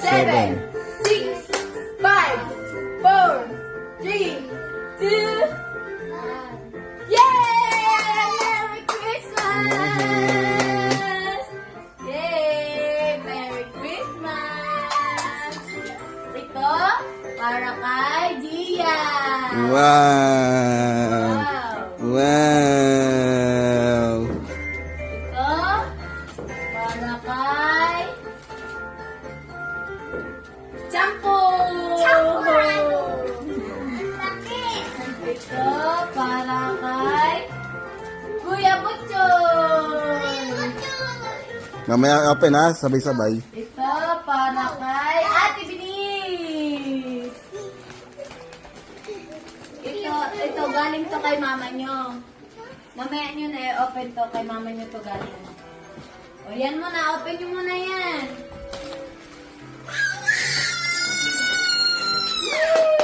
7, 6, 5, 4, 3, 2, yay! Merry Christmas! Yay! Merry Christmas! Ito, para kay Gia. Wow! Wow! Ito, para kay Champo. Ito, para kay Kuya Butchoy. Mamaya open ha, sabay-sabay. Ito, para kay Ate Binis. Ito, galing to kay mama nyo. Mamaya nyo na i-open to kay mama nyo to galing. O, yan muna. Open nyo muna yan.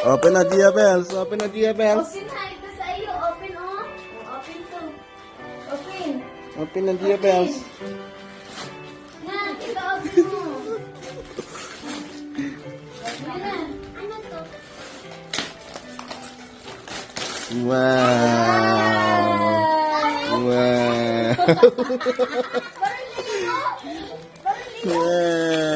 Open na Gia Bells, open na Gia Bells. Open na. Ito sa iyo. Open, oh. Open to. Open. Open na Gia Bells. Na, ito open mo. Open na. Ano to? Wow! Wow! Parang lino. Parang lino. Wow!